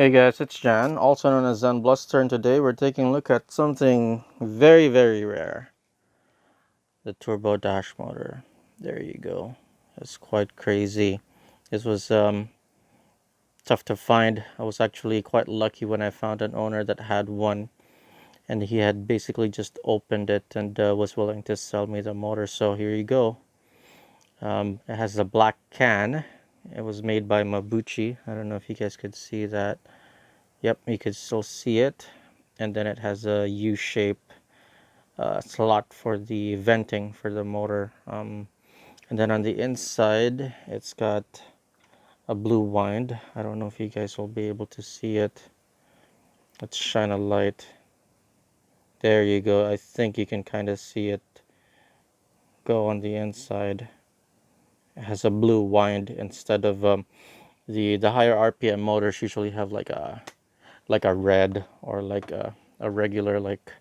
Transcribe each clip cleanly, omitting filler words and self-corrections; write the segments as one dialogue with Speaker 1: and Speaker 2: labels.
Speaker 1: Hey guys, it's Jan, also known as Zen Bluster, and today we're taking a look at something very, very rare. The turbo dash motor. There you go. It's quite crazy. This was tough to find. I was actually quite lucky when I found an owner that had one, and he had basically just opened it and was willing to sell me the motor. So here you go. It has a black can. It was made by Mabuchi. I don't know if you guys could see that. Yep, you can still see it. And then it has a U-shape slot for the venting for the motor. And then on the inside, it's got a blue wind. I don't know if you guys will be able to see it. Let's shine a light. There you go. I think you can kind of see it go on the inside. It has a blue wind instead of the higher RPM motors usually have like a red or like a regular like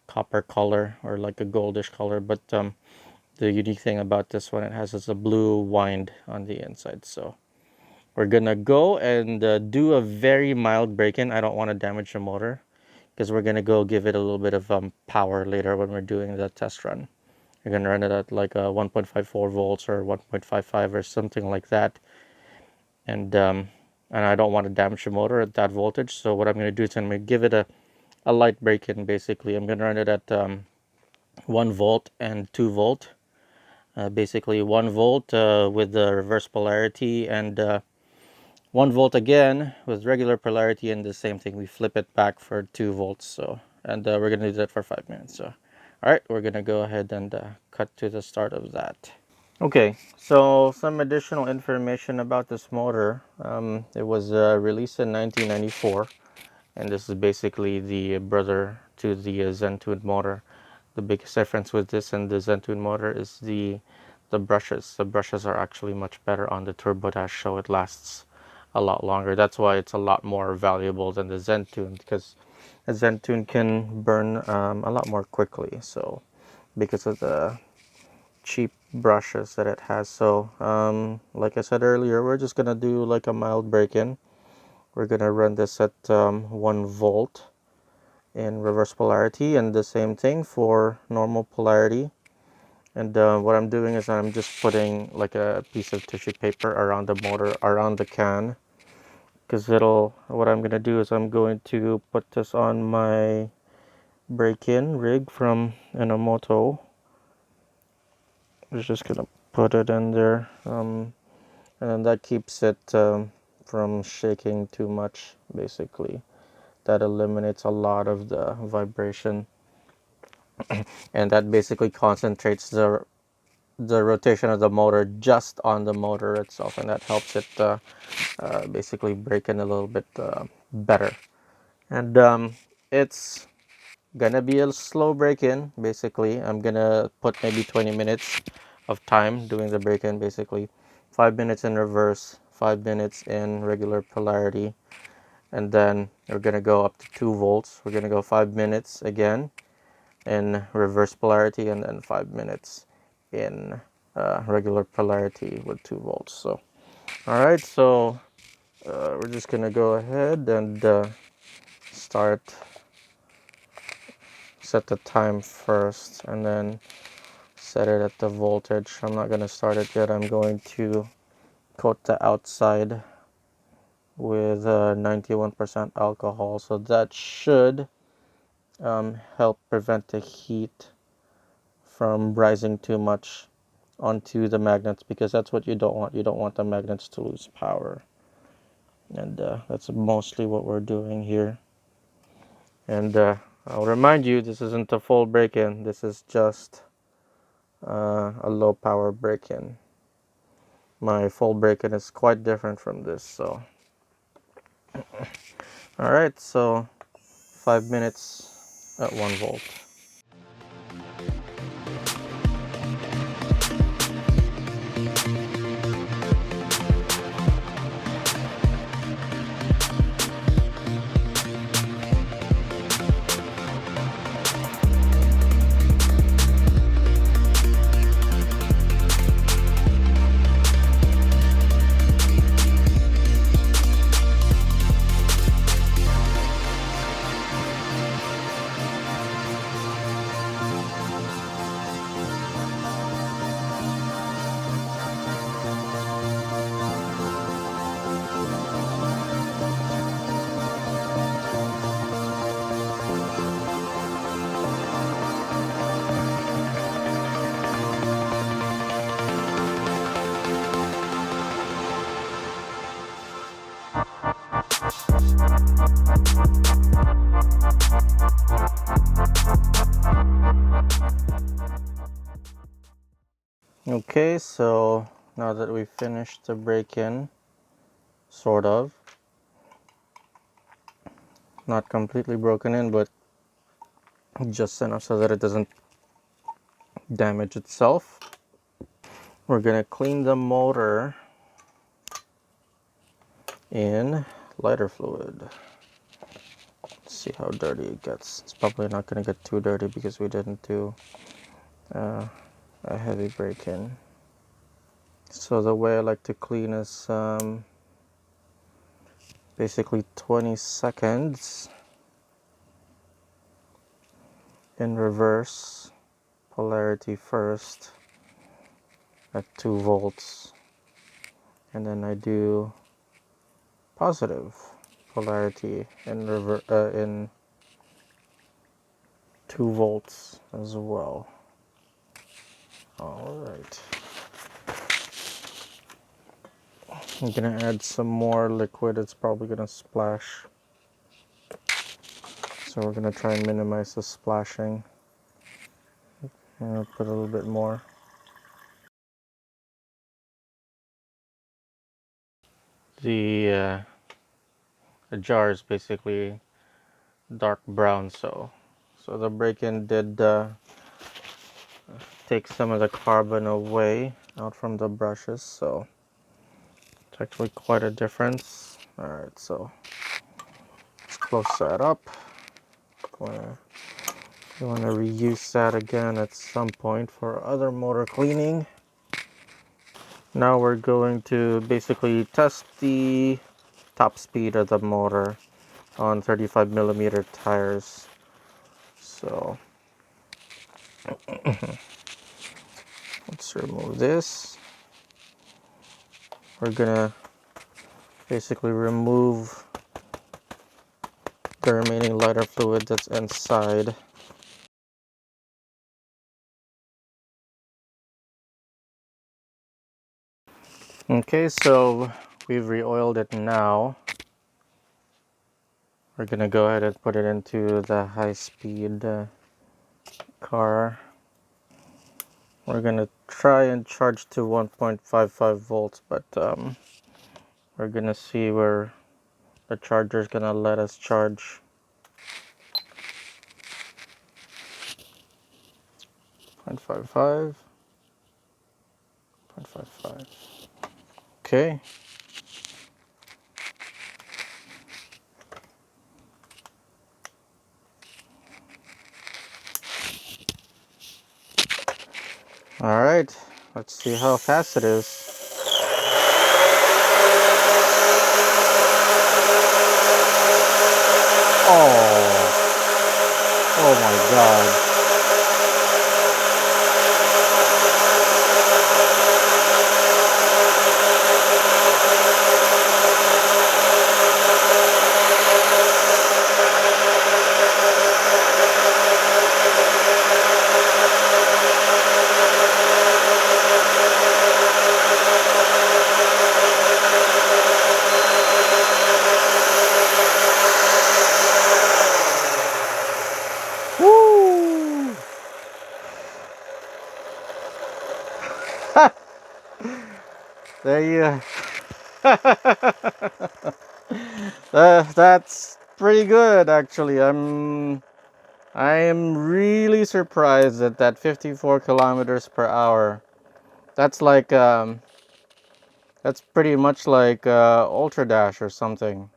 Speaker 1: copper color or like a goldish color, but the unique thing about this one, it has is a blue wind on the inside. So we're gonna go and do a very mild break-in. I don't want to damage the motor because we're gonna go give it a little bit of power later when we're doing the test run. We're gonna run it at like a 1.54 volts or 1.55 or something like that, and I don't want to damage the motor at that voltage. So what I'm gonna do is I'm gonna give it a light break-in. Basically, I'm gonna run it at 1 volt and 2 volt. Basically 1 volt with the reverse polarity, and 1 volt again with regular polarity, and the same thing, we flip it back for 2 volts. So, and we're gonna do that for 5 minutes. So all right, we're gonna go ahead and cut to the start of that. Okay, so some additional information about this motor. It was released in 1994, and this is basically the brother to the Zen Tuned motor. The biggest difference with this and the Zen Tuned motor is the brushes. The brushes are actually much better on the Turbo Dash, so it lasts a lot longer. That's why it's a lot more valuable than the Zen Tuned, because a Zen Tuned can burn a lot more quickly. So because of the cheap brushes that it has. So like I said earlier, we're just gonna do like a mild break-in. We're gonna run this at 1 volt in reverse polarity, and the same thing for normal polarity. And what I'm doing is I'm just putting like a piece of tissue paper around the motor, around the can, because what I'm gonna do is I'm going to put this on my break-in rig from Enomoto. I'm just gonna put it in there, and then that keeps it from shaking too much. Basically, that eliminates a lot of the vibration, and that basically concentrates the rotation of the motor just on the motor itself, and that helps it basically break in a little bit better. And it's gonna be a slow break-in. Basically, I'm gonna put maybe 20 minutes of time doing the break-in. Basically 5 minutes in reverse, 5 minutes in regular polarity, and then we're gonna go up to 2 volts. We're gonna go 5 minutes again in reverse polarity, and then 5 minutes in regular polarity with 2 volts. So all right, so we're just gonna go ahead and set the time first, and then set it at the voltage. I'm not going to start it yet. I'm going to coat the outside with 91% alcohol, so that should help prevent the heat from rising too much onto the magnets, because that's what you don't want. You don't want the magnets to lose power, and that's mostly what we're doing here. And I'll remind you, this isn't a full break-in. This is just a low power break-in. My full break-in is quite different from this. So all right, so 5 minutes at 1 volt. Okay, so now that we finished the break-in, sort of, not completely broken in, but just enough so that it doesn't damage itself, we're gonna clean the motor in lighter fluid. Let's see how dirty it gets. It's probably not gonna get too dirty because we didn't do a heavy break-in. So the way I like to clean is basically 20 seconds in reverse polarity first at 2 volts, and then I do positive polarity in 2 volts as well. All right, I'm gonna add some more liquid. It's probably gonna splash, so we're gonna try and minimize the splashing. I'm gonna put a little bit more. The jar is basically dark brown, so the break-in did take some of the carbon away out from the brushes, so it's actually quite a difference. All right, so let's close that up. You want to reuse that again at some point for other motor cleaning. Now we're going to basically test the top speed of the motor on 35mm tires. So let's remove this. We're gonna basically remove the remaining lighter fluid that's inside. Okay, so we've re-oiled it now. We're gonna go ahead and put it into the high-speed car. We're gonna try and charge to 1.55 volts, but we're gonna see where the charger is gonna let us charge. 0.55, 0.55. Okay. All right, let's see how fast it is. Oh my God. Woo! There you that's pretty good, actually. I am really surprised at that 54 kilometers per hour. That's like that's pretty much like Ultra Dash or something.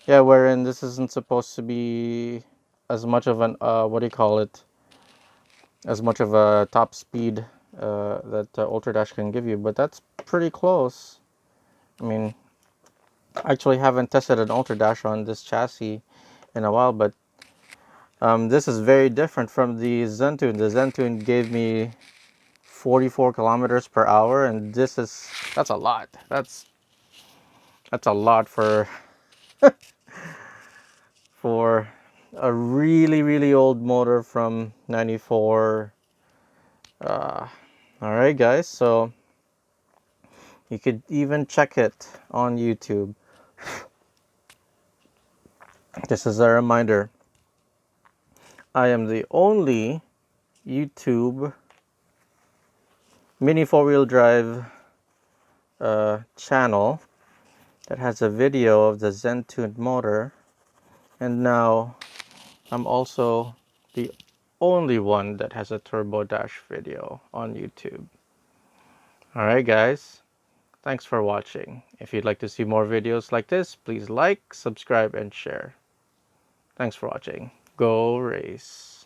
Speaker 1: Yeah, wherein this isn't supposed to be as much of an what do you call it? As much of a top speed that Ultra Dash can give you, but that's pretty close. I mean, I actually haven't tested an Ultra Dash on this chassis in a while, but this is very different from the Zentune. The Zentune gave me 44 kilometers per hour, and that's a lot. That's a lot for a really old motor from 94. All right, guys, so you could even check it on YouTube. This is a reminder. I am the only YouTube mini four-wheel drive channel that has a video of the Zen tuned motor, and now I'm also the only one that has a turbo dash video on YouTube. Alright guys, thanks for watching. If you'd like to see more videos like this, please like, subscribe, and share. Thanks for watching. Go race.